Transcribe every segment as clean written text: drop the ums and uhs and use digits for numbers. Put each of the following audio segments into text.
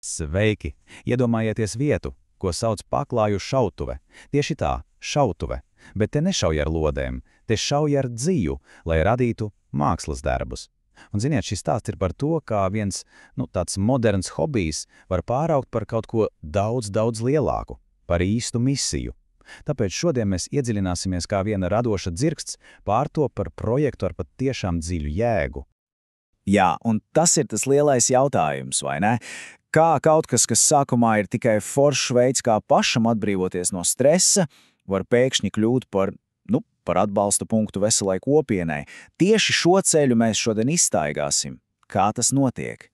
Sveiki! Iedomājieties vietu, ko sauc paklāju šautuve. Tieši tā, šautuve. Bet te nešauj ar lodēm, te šauj ar dziju, lai radītu mākslas darbus. Un ziniet, šis stāsts ir par to, kā viens, tāds moderns hobijs var pāraugt par kaut ko daudz, daudz lielāku, par īstu misiju. Tāpēc šodien mēs iedziļināsimies kā viena radoša dzirksts pārtop par projektu ar pat tiešām dziļu jēgu. Jā, un tas ir tas lielais jautājums, vai ne? Kā kaut kas sākumā ir tikai foršs veids, kā pašam atbrīvoties no stresa, var pēkšņi kļūt par atbalsta punktu veselai kopienai. Tieši šo ceļu mēs šodien izstaigāsim. Kā tas notiek?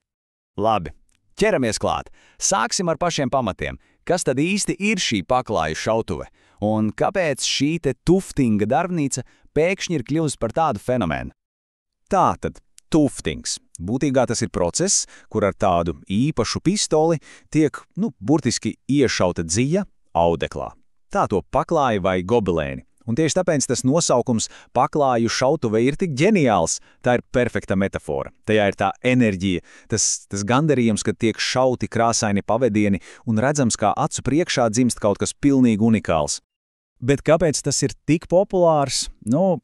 Labi, ķeramies klāt. Sāksim ar pašiem pamatiem. Kas tad īsti ir šī paklāju šautuve? Un kāpēc šī te tuftinga darbnīca pēkšņi ir kļuvusi par tādu fenomenu? Tātad, tuftings. Būtībā tas ir process, kur ar tādu īpašu pistoli tiek, burtiski iešauta dzija audeklā. Tā to paklāja vai gobelēni. Un tieši tāpēc tas nosaukums paklāju šautuve ir tik ģeniāls. Tā ir perfekta metafora. Tajā ir tā enerģija, tas gandarījums, kad tiek šauti krāsaini pavedieni un redzams, kā acu priekšā dzimst kaut kas pilnīgi unikāls. Bet kāpēc tas ir tik populārs?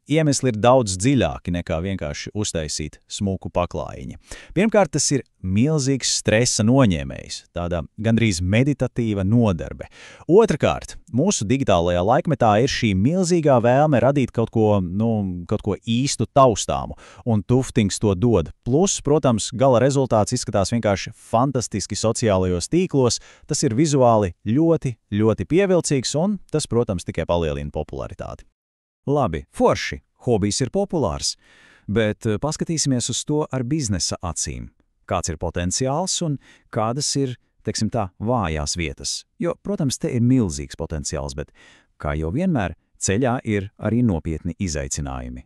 Iemesli ir daudz dziļāki nekā vienkārši uztaisīt smuku paklājiņu. Pirmkārt, tas ir milzīgs stresa noņēmējs, tāda gandrīz meditatīva nodarbe. Otrakārt, mūsu digitālajā laikmetā ir šī milzīgā vēlme radīt kaut ko īstu taustāmu, un tuftings to dod. Plus, protams, gala rezultāts izskatās vienkārši fantastiski sociālajos tīklos, tas ir vizuāli ļoti, ļoti pievilcīgs, un tas, protams, tikai palielina popularitāti. Labi, forši, hobijs ir populārs, bet paskatīsimies uz to ar biznesa acīm. Kāds ir potenciāls un kādas ir, vājās vietas. Jo, protams, te ir milzīgs potenciāls, bet, kā jau vienmēr, ceļā ir arī nopietni izaicinājumi.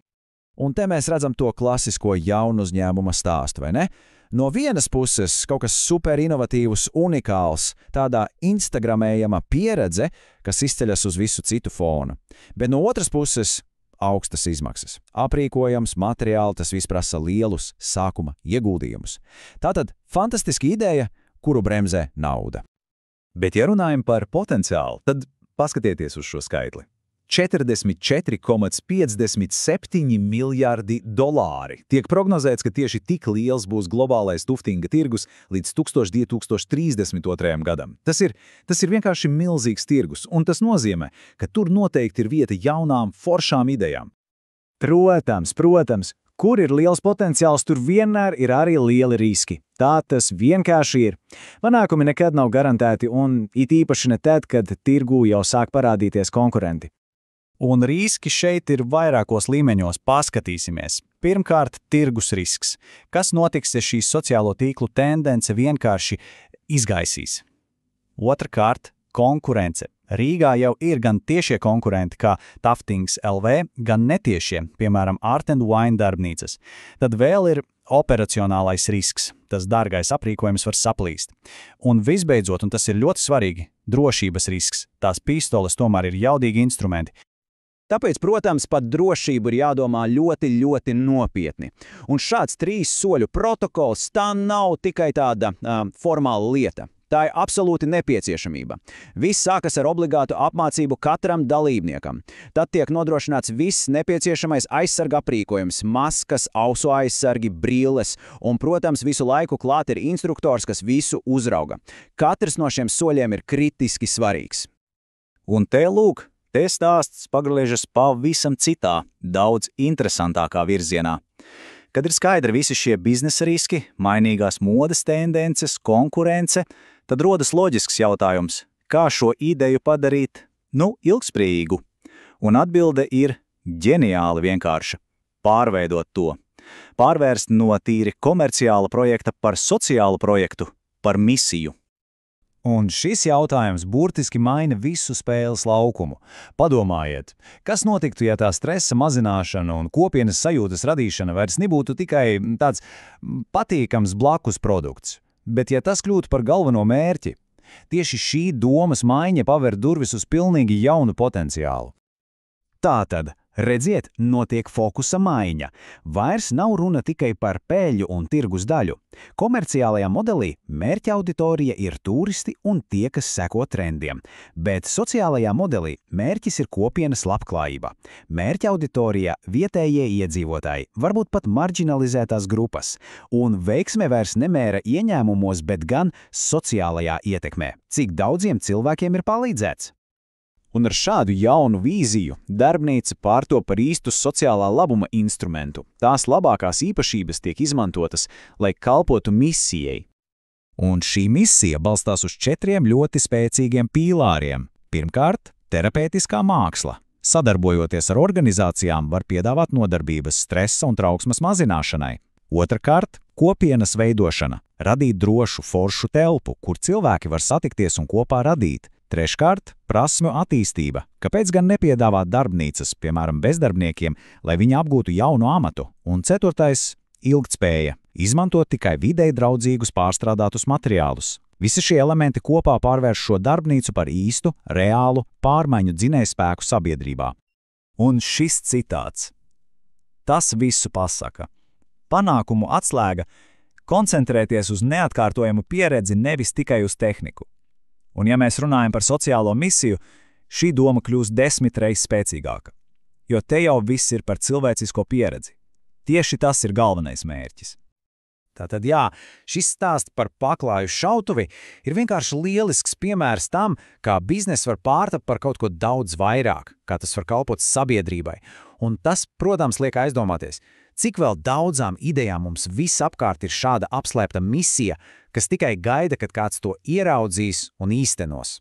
Un te mēs redzam to klasisko jaunu uzņēmuma stāstu, vai ne? No vienas puses kaut kas super inovatīvs, unikāls, tādā instagramējama pieredze, kas izceļas uz visu citu fonu. Bet no otras puses augstas izmaksas. Aprīkojams, materiāli, tas viss prasa lielus sākuma ieguldījumus. Tātad fantastiska ideja, kuru bremzē nauda. Bet ja runājam par potenciālu, tad paskatieties uz šo skaitli. 44,57 miljārdi dolāri. Tiek prognozēts, ka tieši tik liels būs globālais tuftinga tirgus līdz 2032. gadam. Tas ir vienkārši milzīgs tirgus, un tas nozīmē, ka tur noteikti ir vieta jaunām, foršām idejām. Protams, kur ir liels potenciāls, tur vienmēr ir arī lieli riski. Tā tas vienkārši ir. Panākumi nekad nav garantēti, un it īpaši ne tad, kad tirgū jau sāk parādīties konkurenti. Un riski šeit ir vairākos līmeņos, paskatīsimies. Pirmkārt, tirgus risks. Kas notiks, ja šī sociālo tīklu tendence vienkārši izgaisīs? Otrakārt, konkurence. Rīgā jau ir gan tiešie konkurenti kā Tuftings LV, gan netiešie, piemēram, Art & Wine darbnīcas. Tad vēl ir operacionālais risks. Tas dārgais aprīkojums var saplīst. Un visbeidzot, un tas ir ļoti svarīgi, drošības risks. Tās pistoles tomēr ir jaudīgi instrumenti. Tāpēc, protams, par drošību ir jādomā ļoti, ļoti nopietni. Un šāds 3 soļu protokols tā nav tikai tāda formāla lieta. Tā ir absolūti nepieciešamība. Viss sākas ar obligātu apmācību katram dalībniekam. Tad tiek nodrošināts viss nepieciešamais aizsarga aprīkojums, maskas, ausu aizsargi, brilles, un, protams, visu laiku klāt ir instruktors, kas visu uzrauga. Katrs no šiem soļiem ir kritiski svarīgs. Un te stāsts pagriežas pavisam citā, daudz interesantākā virzienā. Kad ir skaidri visi šie biznesa riski, mainīgās modes tendences, konkurence, tad rodas loģisks jautājums, kā šo ideju padarīt, ilgspējīgu. Un atbilde ir ģeniāli vienkārša – pārveidot to. Pārvērst no tīri komerciāla projekta par sociālu projektu, par misiju. Un šis jautājums burtiski maina visu spēles laukumu. Padomājiet, kas notiktu, ja tā stresa mazināšana un kopienas sajūtas radīšana vairs nebūtu tikai tāds patīkams blakus produkts, bet ja tas kļūtu par galveno mērķi? Tieši šī domas maiņa paver durvis uz pilnīgi jaunu potenciālu. Tātad, Redziet, notiek fokusa maiņa. Vairs nav runa tikai par peļņu un tirgus daļu. Komerciālajā modelī mērķa auditorija ir turisti un tie, kas seko trendiem. Bet sociālajā modelī mērķis ir kopienas labklājība. Mērķa auditorija vietējie iedzīvotāji, varbūt pat marginalizētās grupas. Un veiksme vairs nemēra ieņēmumos, bet gan sociālajā ietekmē. Cik daudziem cilvēkiem ir palīdzēts? Un ar šādu jaunu vīziju darbnīca pārto par īstu sociālā labuma instrumentu. Tās labākās īpašības tiek izmantotas, lai kalpotu misijai. Un šī misija balstās uz 4 ļoti spēcīgiem pīlāriem. Pirmkārt, terapeitiskā māksla. Sadarbojoties ar organizācijām var piedāvāt nodarbības stresa un trauksmes mazināšanai. Otrakārt, kopienas veidošana. Radīt drošu, foršu telpu, kur cilvēki var satikties un kopā radīt. Treškārt, prasmju attīstība. Kāpēc gan nepiedāvāt darbnīcas, piemēram, bezdarbniekiem, lai viņi apgūtu jaunu amatu? Un ceturtais, ilgtspēja. Izmantot tikai videi draudzīgus pārstrādātus materiālus. Visi šie elementi kopā pārvērš šo darbnīcu par īstu, reālu pārmaiņu dzinējspēku sabiedrībā. Un šis citāts. Tas visu pasaka. Panākumu atslēga – koncentrēties uz neatkārtojamu pieredzi, nevis tikai uz tehniku. Un ja mēs runājam par sociālo misiju, šī doma kļūst 10 reizes spēcīgāka. Jo te jau viss ir par cilvēcisko pieredzi. Tieši tas ir galvenais mērķis. Tātad jā, šis stāsts par paklāju šautuvi ir vienkārši lielisks piemērs tam, kā bizness var pārtapt par kaut ko daudz vairāk, kā tas var kalpot sabiedrībai. Un tas, protams, liek aizdomāties, cik vēl daudzām idejām mums visapkārt ir šāda apslēpta misija, kas tikai gaida, kad kāds to ieraudzīs un īstenos.